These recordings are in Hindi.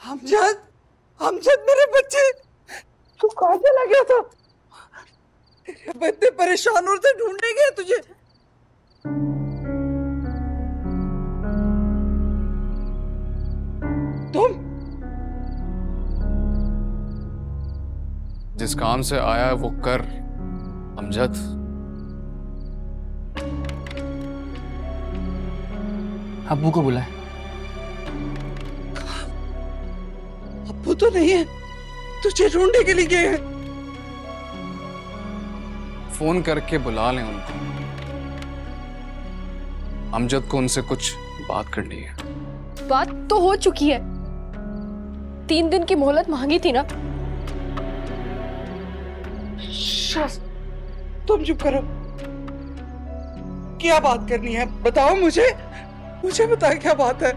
अमजद, अमजद मेरे बच्चे, तू कहाँ चला गया था? तेरे बच्चे परेशान और से ढूंढने गए तुझे। तुम जिस काम से आया है वो कर अमजद। अब्बू को बुलाए। अब्बू तो नहीं है, तुझे ढूंढने के लिए गए हैं। फोन करके बुला लें उनको। अमजद को उनसे कुछ बात करनी है। बात तो हो चुकी है, 3 दिन की मोहलत मांगी थी ना। तुम चुप करो। क्या बात करनी है बताओ मुझे, मुझे बता क्या बात है।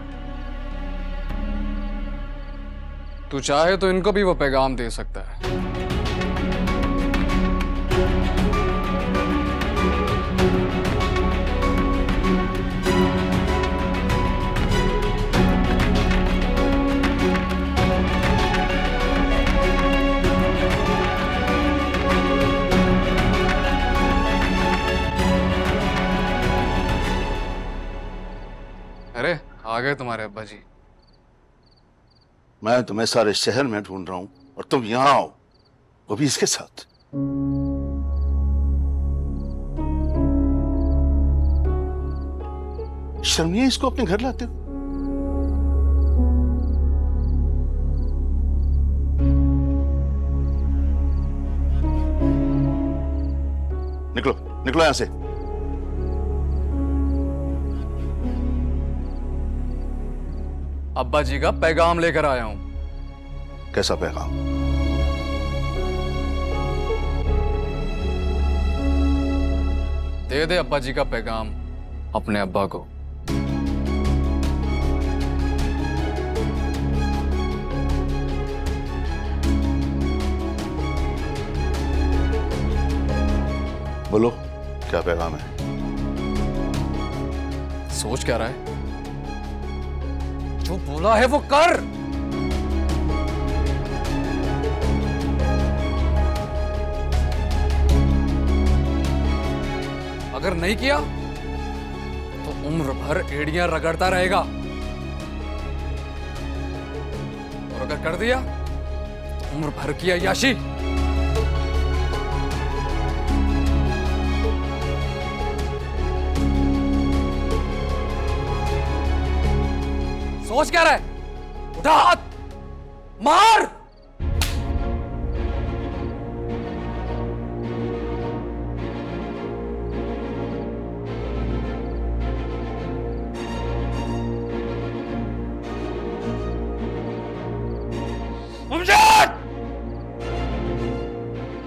तू चाहे तो इनको भी वो पैगाम दे सकता है। अरे आ गए तुम्हारे अब्बा जी। मैं तुम्हें सारे शहर में ढूंढ रहा हूं और तुम यहां आओ, वो भी इसके साथ। शर्म नहीं है इसको अपने घर लाते हो? निकलो निकलो यहां से। अब्बा जी का पैगाम लेकर आया हूं। कैसा पैगाम? दे दे अब्बा जी का पैगाम अपने अब्बा को। बोलो क्या पैगाम है? सोच क्या रहा है? जो बोला है वो कर। अगर नहीं किया तो उम्र भर एड़ियां रगड़ता रहेगा, और अगर कर दिया तो उम्र भर की अय्याशी। सोच क्या रहा है? उठा हाथ, मार।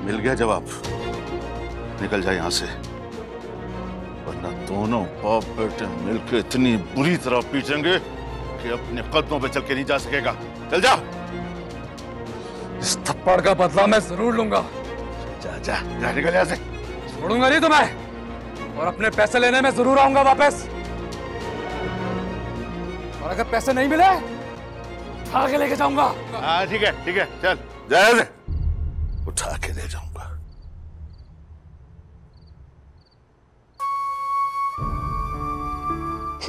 मिल गया जवाब। निकल जाए यहां से, वरना दोनों बाप बेटे मिलकर इतनी बुरी तरह पीटेंगे कि अपने कदमों पे चल के नहीं जा सकेगा। चल जा। इस थप्पड़ का बदला मैं जरूर लूंगा। जा जा जा, निकल यहां से। छोड़ूंगा नहीं तुम्हें, और अपने पैसे लेने में जरूर आऊंगा वापस। और अगर पैसे नहीं मिले उठा के लेके जाऊंगा। हाँ ठीक है चल जा यहां से। उठा के ले जाऊंगा।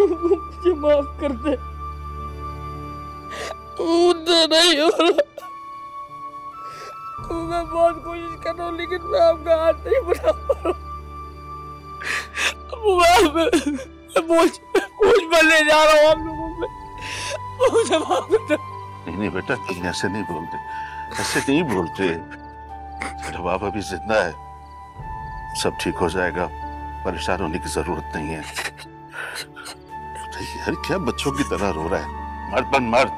मुझे माफ कर दे, मुझसे नहीं हो रहा। मैं बहुत कोशिश कर रहा हूँ लेकिन मैं आपका हाथ नहीं बढ़ा पा रहा। मैं बोझ बनने जा रहा हूँ आप लोगों पे, मुझे माफ कर दो। नहीं बेटा, तुम ऐसे नहीं बोलते, ऐसे नहीं बोलते। तेरा बाप अभी जिंदा है, सब ठीक हो जाएगा, परेशान होने की जरूरत नहीं है। यार क्या बच्चों की तरह रो रहा है? मर्द बन मर्द।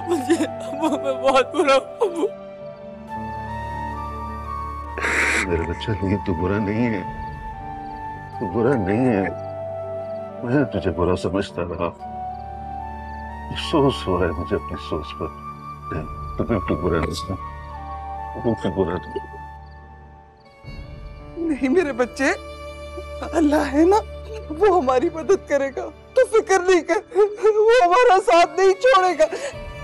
मुझे मैं बहुत बुरा हूँ। मेरे बच्चा नहीं, तू बुरा नहीं है, तू बुरा नहीं है। मैं तुझे बुरा समझता रहा, अफसोस हो रहा है मुझे अपनी सोच पर। तू बिल्कुल बुरा नहीं, बिल्कुल बुरा नहीं मेरे बच्चे, अल्लाह है ना, वो हमारी मदद करेगा। तो तू फिक्र नहीं कर, वो हमारा साथ नहीं छोड़ेगा।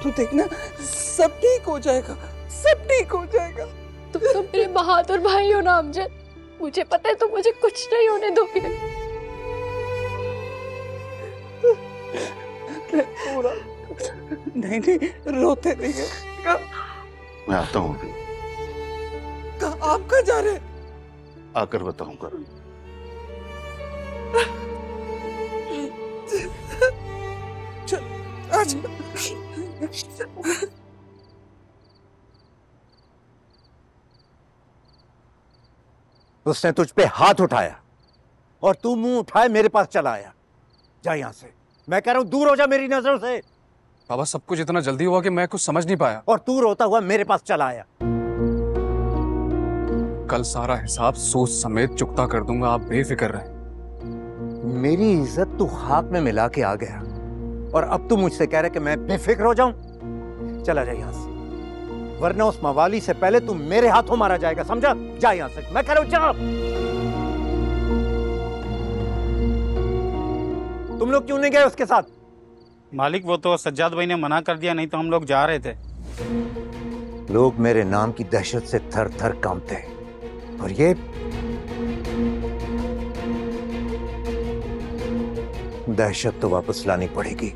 तू देखना सब ठीक हो जाएगा, सब ठीक हो जाएगा। तुम तो मेरे बहादुर भाई हो ना अमजद, मुझे पता है तुम मुझे कुछ नहीं होने दोगे। पूरा नहीं नहीं, रोते नहीं है। मैं आता हूँ अभी। आप कहाँ जा रहे हैं? आकर बताऊंगा। चल आज उसने तुझ पे हाथ उठाया और तू मुंह उठाए मेरे पास चला आया। जा यहां से, मैं कह रहा हूं दूर हो जा मेरी नजरों से। बाबा सब कुछ इतना जल्दी हुआ कि मैं कुछ समझ नहीं पाया। और तू रोता हुआ मेरे पास चला आया। कल सारा हिसाब सूद समेत चुकता कर दूंगा, आप बेफिक्र रहे। मेरी इज्जत तू खाक में मिला के आ गया और अब तू मुझसे कह रहा है कि मैं बेफिक्र हो जाऊं? चला जा यहां से, वरना उस मवाली से पहले तू मेरे हाथों मारा जाएगा, समझा? जा यहां से, मैं कह रहा हूं जा। तुम लोग क्यों नहीं गए उसके साथ? मालिक वो तो सज्जाद भाई ने मना कर दिया, नहीं तो हम लोग जा रहे थे। लोग मेरे नाम की दहशत से थर थर कांपते हैं और ये दहशत तो वापस लानी पड़ेगी,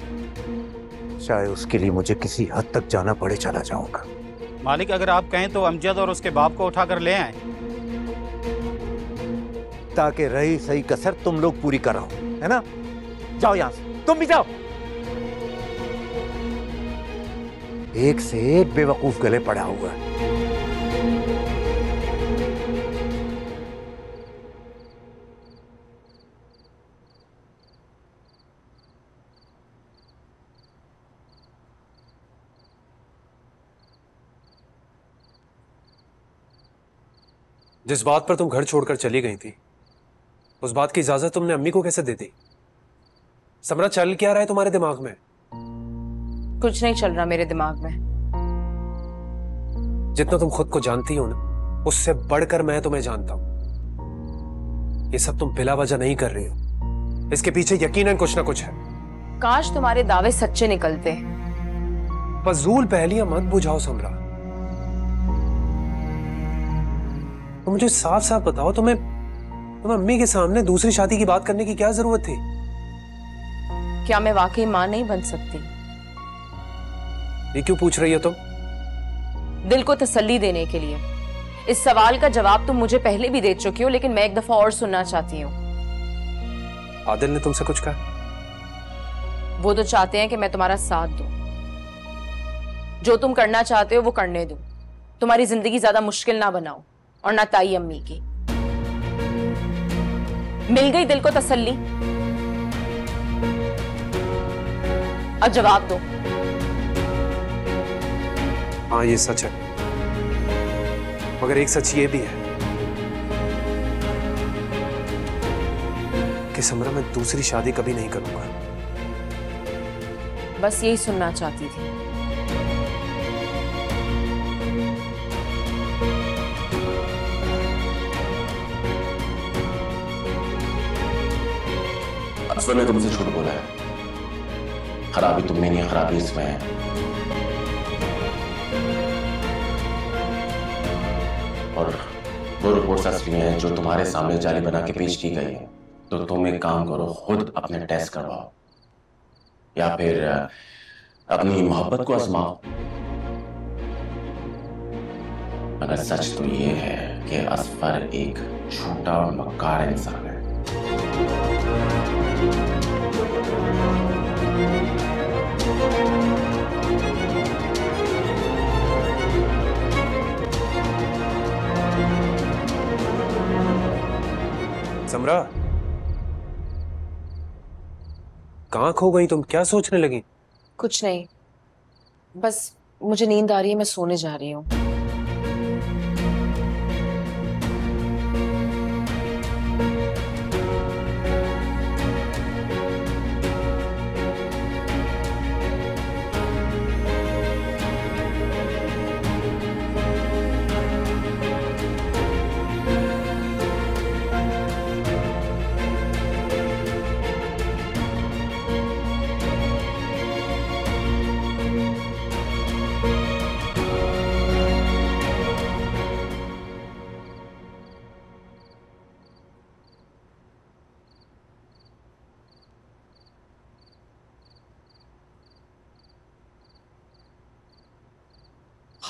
चाहे उसके लिए मुझे किसी हद तक जाना पड़े, चला जाऊंगा। मालिक अगर आप कहें तो अमजद और उसके बाप को उठाकर ले आए, ताकि रही सही कसर तुम लोग पूरी कराओ, है ना? जाओ यहां से, तुम भी जाओ। एक से एक बेवकूफ गले पड़ा हुआ है। जिस बात पर तुम घर छोड़कर चली गई थी, उस बात की इजाजत तुमने अम्मी को कैसे दे दी? समरा, चल क्या रहा है तुम्हारे दिमाग में? कुछ नहीं चल रहा मेरे दिमाग में। जितना तुम खुद को जानती हो ना, उससे बढ़कर मैं तुम्हें जानता हूं। ये सब तुम बिला वजह नहीं कर रही हो, इसके पीछे यकीनन कुछ ना कुछ है। काश तुम्हारे दावे सच्चे निकलते। फजूल पहेलियां मत बुझाओ समरा। तो मुझे साफ साफ बताओ, तुम्हें अम्मी के सामने दूसरी शादी की बात करने की क्या जरूरत थी? क्या मैं वाकई मां नहीं बन सकती? ये क्यों पूछ रही हो तुम? दिल को तसल्ली देने के लिए। इस सवाल का जवाब तुम मुझे पहले भी दे चुकी हो, लेकिन मैं एक दफा और सुनना चाहती हूँ। आदिल ने तुमसे कुछ कहा? वो तो चाहते हैं कि मैं तुम्हारा साथ दूं, जो तुम करना चाहते हो वो करने दूं, तुम्हारी जिंदगी ज्यादा मुश्किल ना बनाओ, और ना ताई अम्मी की। मिल गई दिल को तसल्ली? अब जवाब दो। हाँ ये सच है, मगर एक सच ये भी है कि समरा, मैं दूसरी शादी कभी नहीं करूंगा। बस यही सुनना चाहती थी। असल में तुमसे झूठ बोला है। खराबी तुम में नहीं, खराबी इसमें है। और वो रिपोर्ट्स असली हैं जो तुम्हारे सामने जाली बना के पेश की गई है। तो तुम एक काम करो, खुद अपने टेस्ट करवाओ या फिर अपनी मोहब्बत को आजमाओ। मगर सच तो ये है कि असफर एक झूठा और मक्कार इंसान है। समरा, कहां खो गई तुम? क्या सोचने लगी? कुछ नहीं, बस मुझे नींद आ रही है, मैं सोने जा रही हूँ।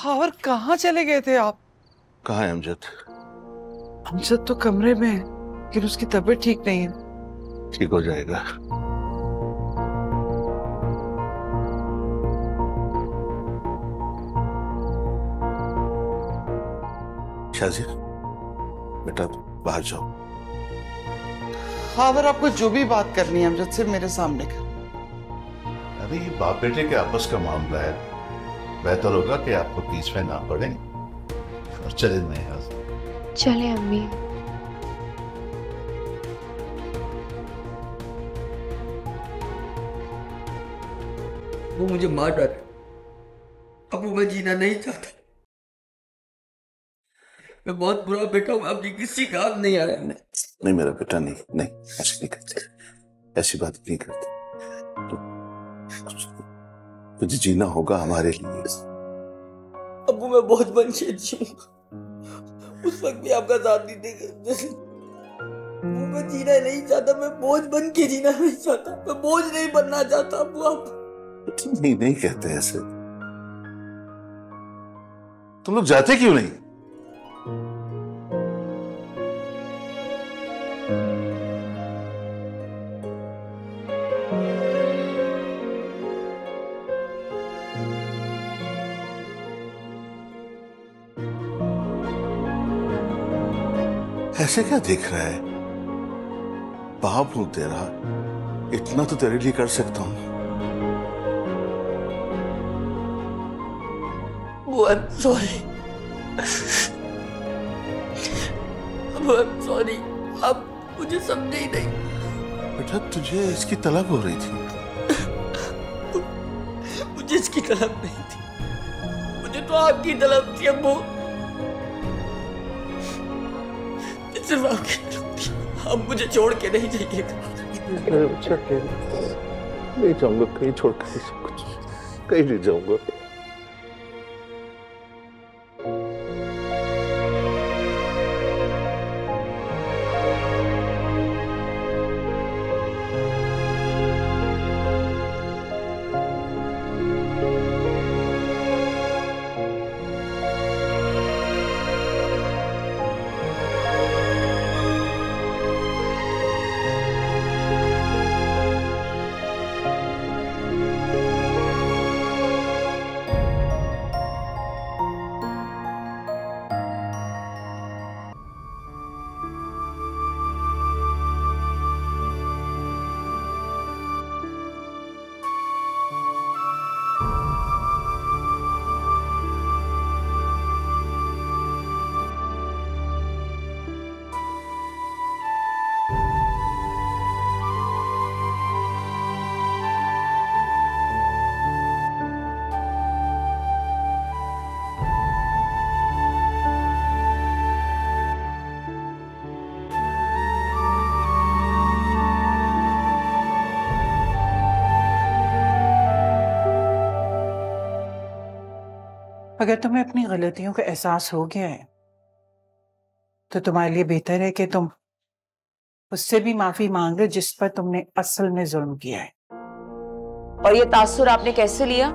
खावर कहाँ चले गए थे आप? कहाँ है अमजद? अमजद तो कमरे में है, लेकिन उसकी तबीयत ठीक नहीं है। ठीक हो जाएगा। शाजी, बेटा बाहर जाओ। खावर, आपको जो भी बात करनी है अमजद से मेरे सामने कर। अरे ये बाप बेटे के आपस का मामला है, बेहतर होगा कि आपको बीच में ना पड़े और चले नहीं यहाँ से। चले अम्मी। वो मुझे मार डाले। अब मैं जीना नहीं चाहता। मैं बहुत बुरा बेटा हूँ, आपकी किसी काम नहीं आया। नहीं मेरा बेटा, नहीं नहीं, ऐसे नहीं करते, ऐसी बात नहीं करते। तुझे जीना होगा हमारे लिए। अब मैं बहुत बन के जीऊंगा, उस वक्त भी आपका साथ नहीं देगा। वो मैं जीना नहीं चाहता, मैं बोझ बन के जीना नहीं चाहता, मैं बोझ नहीं बनना चाहता। आप नहीं नहीं कहते ऐसे। तुम लोग जाते क्यों नहीं? ऐसे क्या देख रहा है? बाप हूं तेरा, इतना तो तेरे लिए कर सकता हूं। I'm sorry. I'm sorry. आप मुझे समझे ही नहीं। बेटा तुझे इसकी तलब हो रही थी। मुझे इसकी तलब नहीं थी, मुझे तो आपकी तलब थी अम्मू। सिर्फ आपकी तलब थी। आप मुझे छोड़ के नहीं जाइएगा। नहीं जाऊंगा कहीं, छोड़ कर कहीं नहीं जाऊंगा। अगर तुम्हें अपनी गलतियों का एहसास हो गया है तो तुम्हारे लिए बेहतर है कि तुम उससे भी माफी मांग लो जिस पर तुमने असल में जुल्म किया है। और ये तासुर आपने कैसे लिया?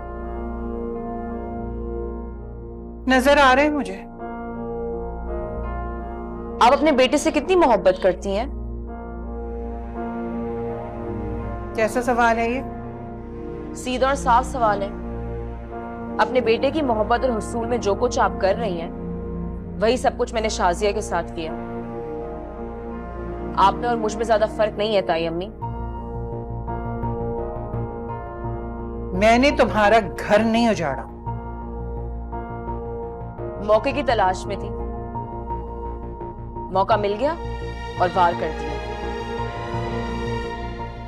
नजर आ रहे हैं मुझे। आप अपने बेटे से कितनी मोहब्बत करती हैं? कैसा सवाल है ये? सीधा और साफ सवाल है। अपने बेटे की मोहब्बत और हुसूल में जो कुछ आप कर रही हैं, वही सब कुछ मैंने शाजिया के साथ किया। आप में और मुझ में ज्यादा फर्क नहीं है ताई अम्मी। मैंने तुम्हारा घर नहीं उजाड़ा, मौके की तलाश में थी, मौका मिल गया और वार कर दिया।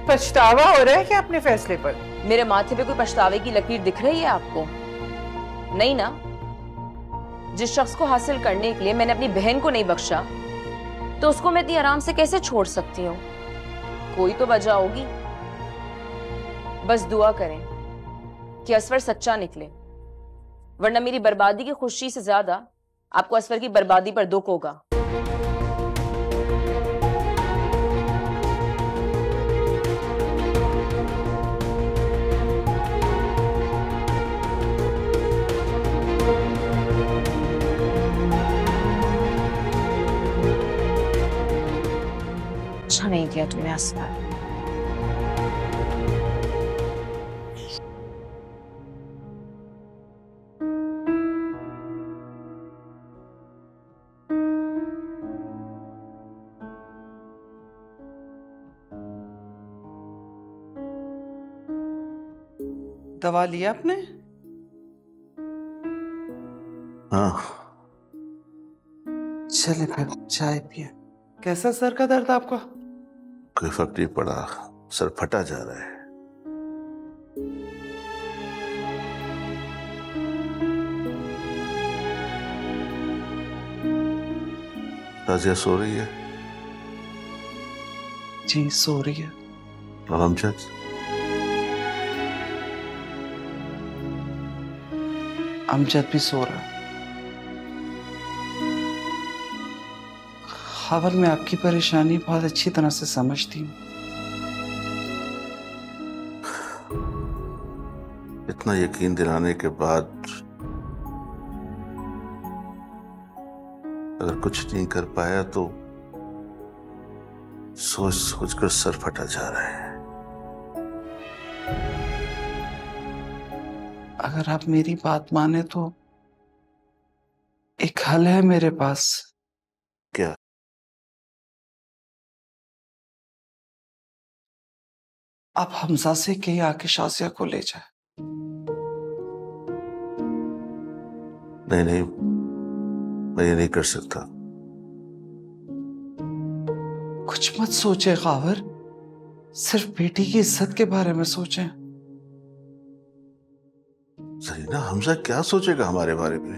पछतावा हो रहा है क्या अपने फैसले पर? मेरे माथे पे कोई पछतावे की लकीर दिख रही है आपको? नहीं ना। जिस शख्स को हासिल करने के लिए मैंने अपनी बहन को नहीं बख्शा, तो उसको मैं इतनी आराम से कैसे छोड़ सकती हूँ? कोई तो वजह होगी। बस दुआ करें कि असवर सच्चा निकले, वरना मेरी बर्बादी की खुशी से ज्यादा आपको असवर की बर्बादी पर दुख होगा। मैंने असरा है। दवा लिया आपने? हाँ। चले फिर चाय पिए। कैसा सर का दर्द आपका? कोई फर्क नहीं पड़ा, सर फटा जा रहा है। राजिया सो रही है? जी सो रही है। और अमजद? अमजद भी सो रहा है। खावर, मैं आपकी परेशानी बहुत अच्छी तरह से समझती हूँ। इतना यकीन दिलाने के बाद अगर कुछ नहीं कर पाया तो सोच सोच कर सर फटा जा रहा है। अगर आप मेरी बात माने तो एक हल है मेरे पास। क्या? आप हमजा से कहीं आके शाजिया को ले जाए। नहीं नहीं, मैं ये नहीं कर सकता। कुछ मत सोचे खावर, सिर्फ बेटी की इज्जत के बारे में सोचें। जरीना, हमजा क्या सोचेगा हमारे बारे में?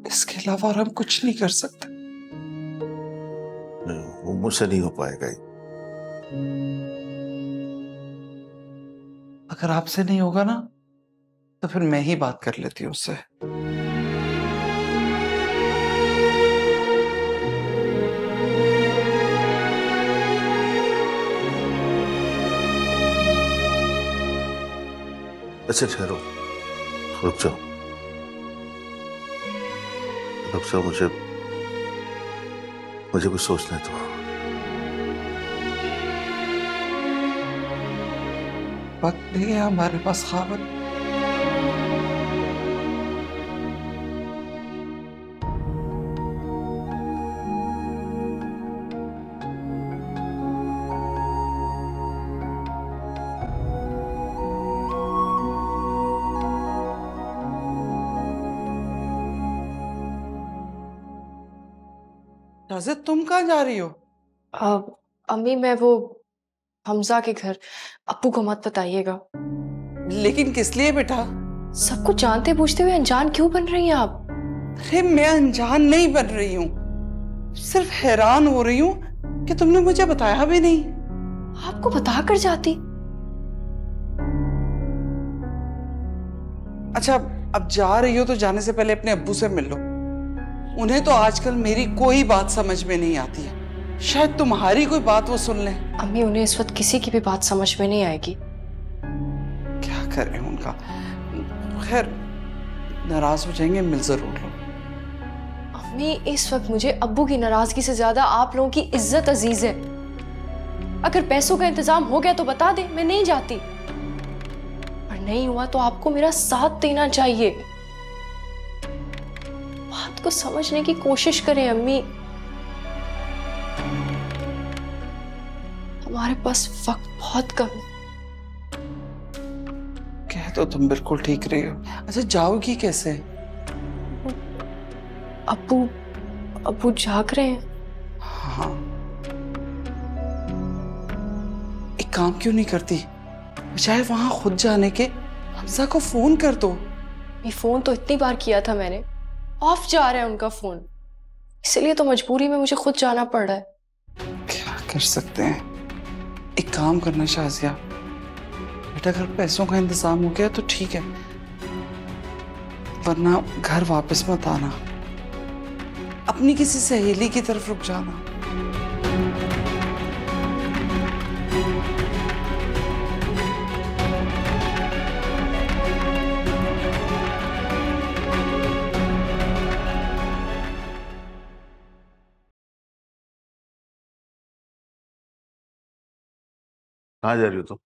इसके अलावा और हम कुछ नहीं कर सकते। वो मुझसे नहीं हो पाएगा। अगर आपसे नहीं होगा ना तो फिर मैं ही बात कर लेती हूँ उससे। अच्छा ठहरो, रुक जाओ, रुक जाओ, मुझे कुछ सोचने दो। वक्त नहीं है हमारे पास खावर। राजिद, तुम कहाँ जा रही हो? अम्मी, मैं वो हमजा के घर। अप्पू को मत बताइएगा। लेकिन किस लिए बेटा? सब कुछ जानते पूछते हुए अनजान क्यों बन रही हैं आप? अरे मैं अनजान नहीं बन रही हूँ, सिर्फ हैरान हो रही हूँ कि तुमने मुझे बताया भी नहीं। आपको बता कर जाती। अच्छा, अब जा रही हो तो जाने से पहले अपने अब्बू से मिल लो। उन्हें तो आजकल मेरी कोई बात समझ में नहीं आती है, शायद तुम्हारी कोई बात वो सुन लें। अम्मी, उन्हें इस वक्त किसी की भी बात समझ में नहीं आएगी। क्या करें उनका? खैर, नाराज हो जाएंगे, मिल जरूर लो। अम्मी, इस वक्त मुझे अब्बू की नाराजगी से ज्यादा आप लोगों की इज्जत अजीज है। अगर पैसों का इंतजाम हो गया तो बता दे, मैं नहीं जाती। और नहीं हुआ तो आपको मेरा साथ देना चाहिए। बात को समझने की कोशिश करें अम्मी। हमारे पास वक्त बहुत कम है। कह तो तुम बिल्कुल ठीक रही हो। अच्छा, जाओगी कैसे? अब्बू जाग रहे हैं। हाँ, एक काम क्यों नहीं करती, बजाय वहां खुद जाने के हमजा को फोन कर दो। ये फोन तो इतनी बार किया था मैंने, ऑफ जा रहा है उनका फोन, इसलिए तो मजबूरी में मुझे खुद जाना पड़ रहा है। क्या कर सकते हैं? एक काम करना शाजिया, बेटा अगर पैसों का इंतजाम हो गया तो ठीक है, वरना घर वापस मत आना, अपनी किसी सहेली की तरफ रुक जाना। कहाँ जा रही हो तुम?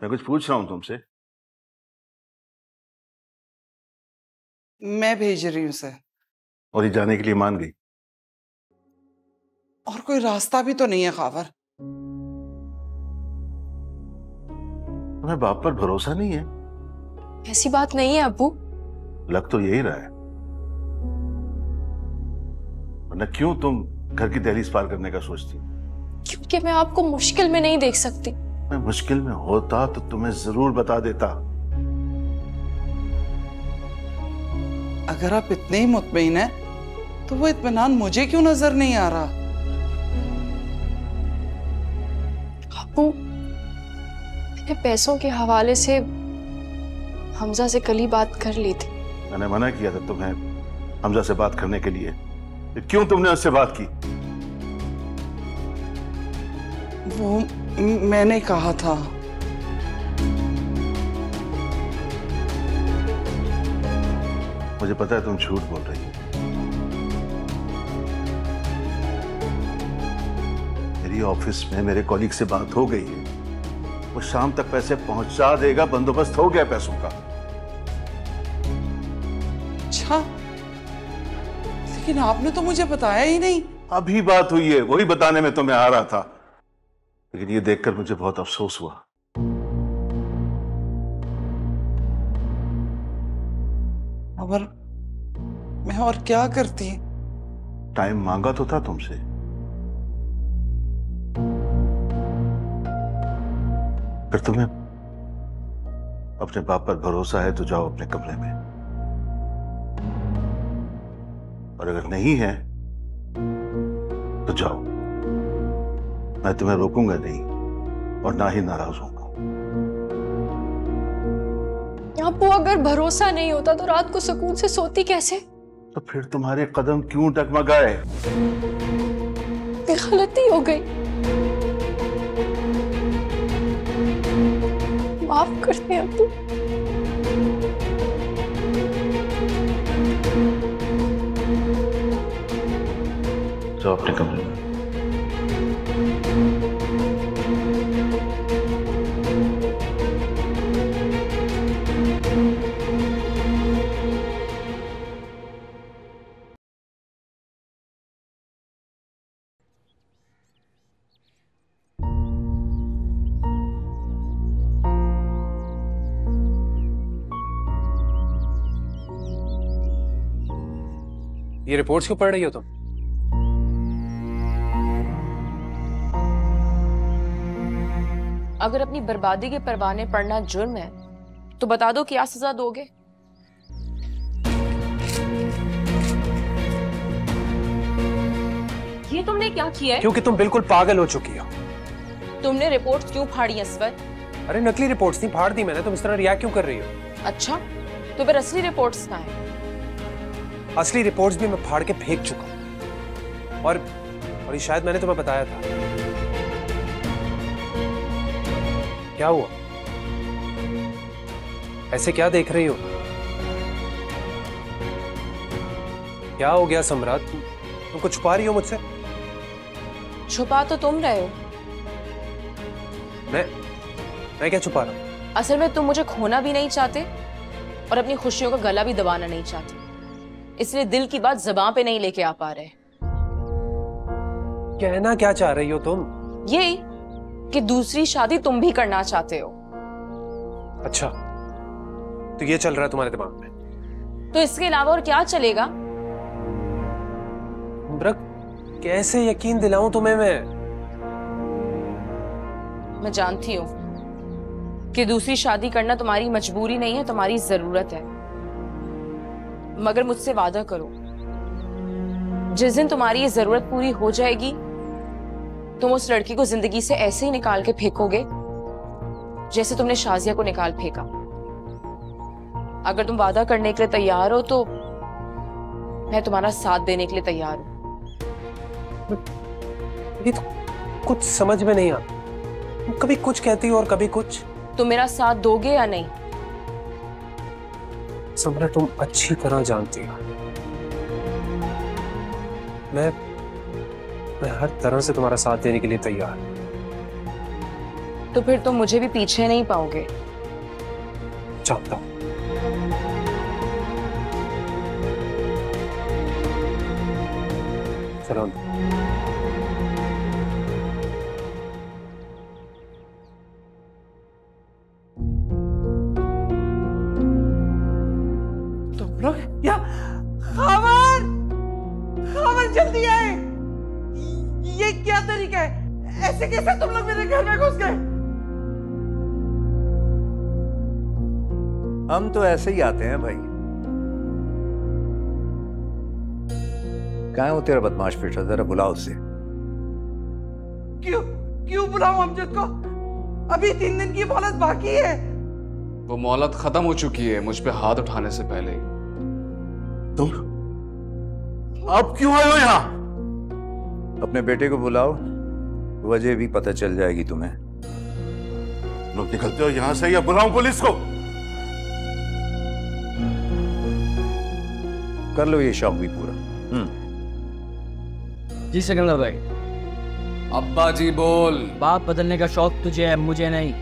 मैं कुछ पूछ रहा हूं तुमसे। मैं भेज रही हूँ उसे। और ये जाने के लिए मान गई? और कोई रास्ता भी तो नहीं है खावर। तुम्हें बाप पर भरोसा नहीं है? ऐसी बात नहीं है अब्बू। लग तो यही रहा है। वरना क्यों तुम घर की दहलीज पार करने का सोचती? क्योंकि मैं आपको मुश्किल में नहीं देख सकती। मैं मुश्किल में होता तो तुम्हें जरूर बता देता। अगर आप इतने ही मुतमईन हैं, तो वो इत्मीनान मुझे क्यों नजर नहीं आ रहा? अब्बू, मैंने पैसों के हवाले से हमजा से कल ही बात कर ली थी। मैंने मना किया था तुम्हें हमजा से बात करने के लिए। क्यों तुमने उससे बात की? वो मैंने कहा था। मुझे पता है तुम झूठ बोल रही हो। मेरी ऑफिस में मेरे कॉलीग से बात हो गई है। वो शाम तक पैसे पहुंचा देगा, बंदोबस्त हो गया पैसों का। अच्छा, लेकिन आपने तो मुझे बताया ही नहीं। अभी बात हुई है, वही बताने में तो मैं आ रहा था। लेकिन ये देखकर मुझे बहुत अफसोस हुआ। और मैं और क्या करती? टाइम मांगा तो था तुमसे। फिर तुम्हें अपने बाप पर भरोसा है तो जाओ अपने कमरे में, और अगर नहीं है तो जाओ। मैं तुम्हें रोकूंगा नहीं और ना ही नाराज होऊंगा। आपको अगर भरोसा नहीं होता तो रात को सुकून से सोती कैसे? तो फिर तुम्हारे कदम क्यों डगमगाए? गलती हो गई, माफ कर दे अब्बू। जाओ अपने कमरे में। ये रिपोर्ट्स क्यों पढ़ रही हो तुम? अगर अपनी बर्बादी के परवाने पढ़ना जुर्म है तो बता दो क्या सजा दोगे? ये तुमने क्या किया है? क्योंकि तुम बिल्कुल पागल हो चुकी हो। तुमने रिपोर्ट क्यों फाड़ी असवर? अरे नकली रिपोर्ट्स नहीं, फाड़ दी मैंने। तुम इस तरह रिएक्ट क्यों कर रही हो? अच्छा, तो फिर असली रिपोर्ट्स कहाँ हैं? असली रिपोर्ट्स भी मैं फाड़ के फेंक चुका हूं। और ये शायद मैंने तुम्हें बताया था। क्या हुआ? ऐसे क्या देख रही हो? क्या हो गया सम्राट? तुम कुछ छुपा रही हो मुझसे? छुपा तो तुम रहे हो। मैं क्या छुपा रहा हूं? असल में तुम मुझे खोना भी नहीं चाहते और अपनी खुशियों का गला भी दबाना नहीं चाहते, इसलिए दिल की बात ज़बान पे नहीं लेके आ पा रहे। कहना क्या चाह रही हो तुम? ये कि दूसरी शादी तुम भी करना चाहते हो। अच्छा, तो ये चल रहा है तुम्हारे दिमाग में? तो इसके अलावा और क्या चलेगा? कैसे यकीन दिलाऊं तुम्हें मैं जानती हूं कि दूसरी शादी करना तुम्हारी मजबूरी नहीं है, तुम्हारी जरूरत है। मगर मुझसे वादा करो, जिस दिन तुम्हारी ये जरूरत पूरी हो जाएगी तुम उस लड़की को जिंदगी से ऐसे ही निकाल के फेंकोगे जैसे तुमने शाजिया को निकाल फेंका। अगर तुम वादा करने के लिए तैयार हो तो मैं तुम्हारा साथ देने के लिए तैयार हूं। ये तो कुछ समझ में नहीं आता। कभी कुछ कहती हो और कभी कुछ। तुम मेरा साथ दोगे या नहीं? सम्राट, तुम अच्छी तरह जानती हो मैं हर तरह से तुम्हारा साथ देने के लिए तैयार हूं। तो फिर तो मुझे भी पीछे नहीं पाओगे। चाहता चलो। तुम लोग या खबर खबर जल्दी आए। ये क्या तरीका है? ऐसे कैसे तुम लोग मेरे घर में घुस गए? हम तो ऐसे ही आते हैं भाई। कहाँ है वो तेरा बदमाश बेटा? जरा बुलाओ उसे। क्यों क्यों बुलाऊं अमजद को? अभी 3 दिन की मोहलत बाकी है। वो मोहलत खत्म हो चुकी है मुझ पे हाथ उठाने से पहले। तुम अब क्यों आए हो यहाँ? अपने बेटे को बुलाओ, वजह भी पता चल जाएगी तुम्हें। लोग निकलते हो यहाँ से या बुलाऊं पुलिस को? कर लो ये शौक भी पूरा। जी सिकंदर भाई। अब्बा जी बोल। बाप बदलने का शौक तुझे है, मुझे नहीं।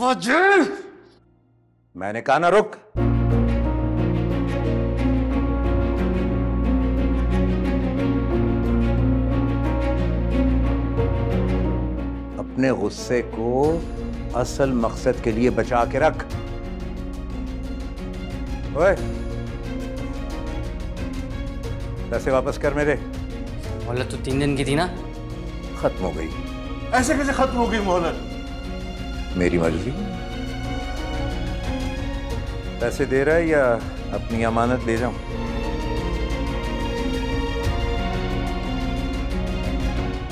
वजीर, मैंने कहा ना रुक। अपने गुस्से को असल मकसद के लिए बचा के रख। ओए, पैसे वापस कर मेरे। मोहलत तो 3 दिन की थी ना। खत्म हो गई। ऐसे कैसे खत्म हो गई मोहलत? मेरी मर्जी। पैसे दे रहा है या अपनी अमानत ले जाऊं?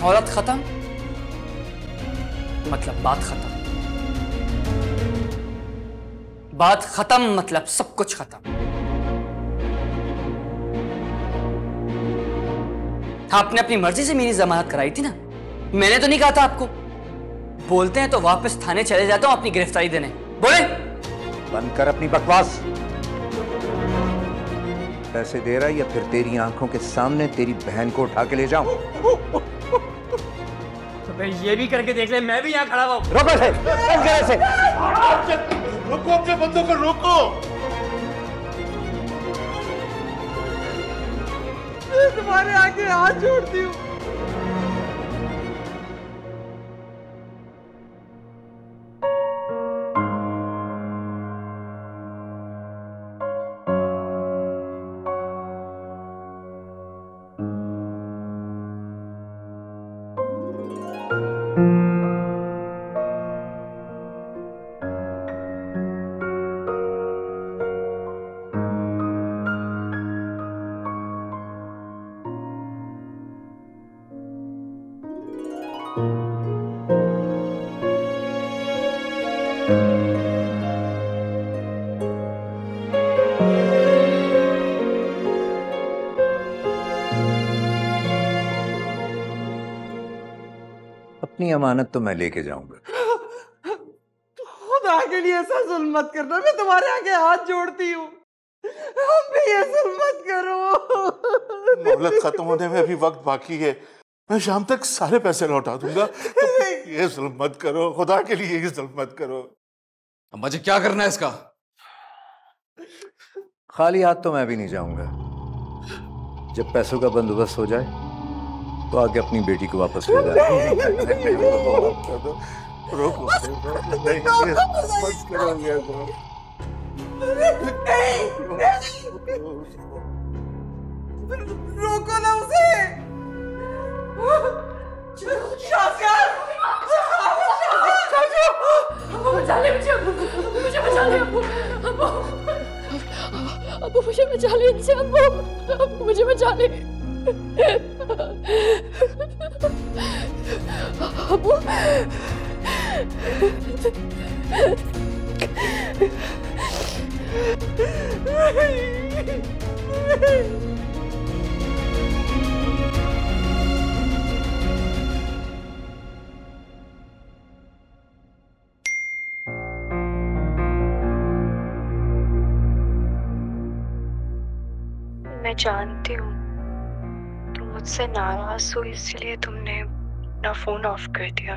मोहलत खत्म मतलब बात खत्म। बात खत्म मतलब सब कुछ खत्म। आपने अपनी मर्जी से मेरी जमानत कराई थी ना। मैंने तो नहीं कहा था आपको। बोलते हैं तो वापस थाने चले जाता हूं अपनी गिरफ्तारी देने। बोले बंद कर अपनी बकवास। पैसे दे रहा है या फिर तेरी आंखों के सामने तेरी बहन को उठा के ले जाऊं? तो भाई ये भी करके देख ले, मैं भी यहाँ खड़ा हुआ। रोको से, रोको अपने बंदों को, रोको। मैं तुम्हारे आगे हाथ जोड़ती हूँ। अपनी अमानत तो मैं लेके जाऊंगा। खुदा के लिए ऐसा जुल्म मत करना। मैं तुम्हारे आगे हाथ जोड़ती हूँ। हम भी ये जुल्म मत करो। मोहलत खत्म होने में अभी वक्त बाकी है। मैं शाम तक सारे पैसे लौटा दूंगा। तो ये जुल्म मत करो, खुदा के लिए ये जुल्म मत करो। अब मुझे क्या करना है इसका? खाली हाथ तो मैं भी नहीं जाऊंगा। जब पैसों का बंदोबस्त हो जाए तो आगे अपनी बेटी को वापस ले जाए। रोको, रोको ना उसे। बचा ले मुझे, मुझे बचा ले अब्बू, अब्बू मुझे बचा ले इनसे, अब्बू मुझे बचा ले अब्बू। मैं जानती हूँ तुम मुझसे नाराज हो इसलिए तुमने अपना फोन ऑफ कर दिया।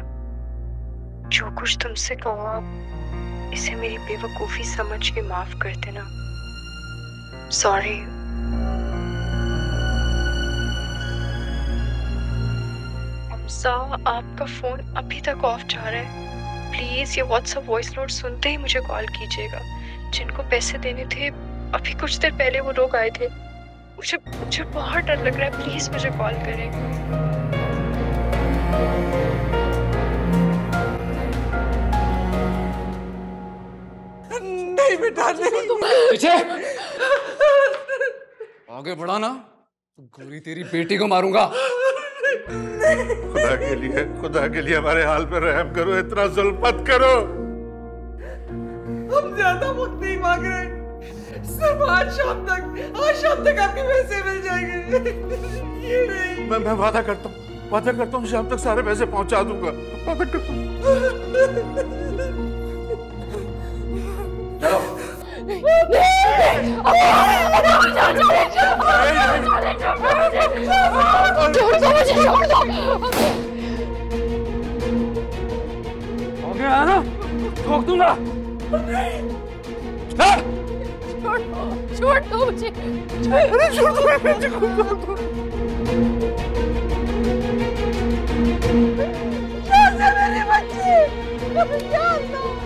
जो कुछ तुमसे कहा इसे मेरी बेवकूफी समझ के माफ कर देना। सॉरी। हमजा, आपका फोन अभी तक ऑफ जा रहा है। प्लीज ये व्हाट्सएप वॉइस नोट सुनते ही मुझे कॉल कीजिएगा। जिनको पैसे देने थे अभी कुछ देर पहले वो लोग आए थे। मुझे बहुत डर लग रहा है। प्लीज मुझे कॉल करें। नहीं बेटा नहीं। पीछे आगे बढ़ा ना तो गोरी तेरी बेटी को मारूंगा। खुदा के लिए हमारे हाल पे रहम करो, इतना जुल्म मत करो। हम ज्यादा वक्त नहीं मांग रहे, सिर्फ आज शाम तक आपके पैसे मिल जाएंगे। ये नहीं। मैं वादा करता हूँ शाम तक सारे पैसे पहुंचा दूंगा। वादा करता हूँ। चलो। आगे आना, ठोक दूंगा। छोड़ दो मुझे। अरे छोड़ दो। मेरे बच्चे क्या करूं?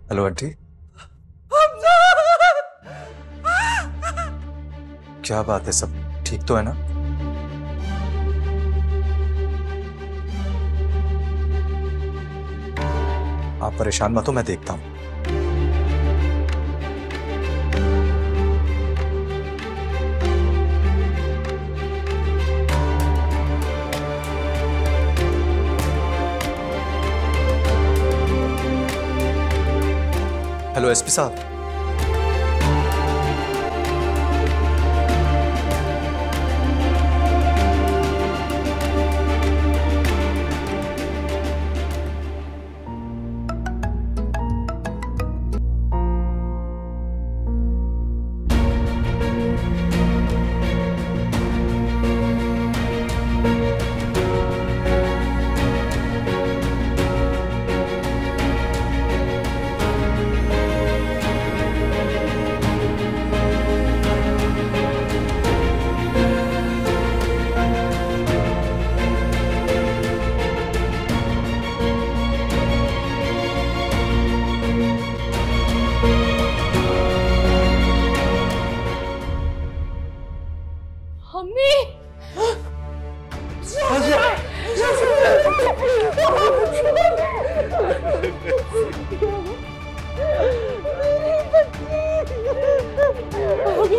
हेलो आंटी, क्या बात है? सब ठीक तो है ना? आप परेशान मत हो, मैं देखता हूं। हेलो एसपी साहब।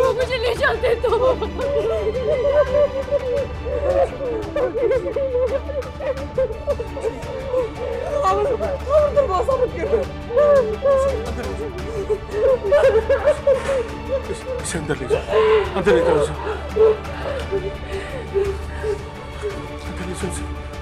मुझे ले जाते तो। अंदर ले जाओ, अंदर ले जाओ, अंदर ले जाओ।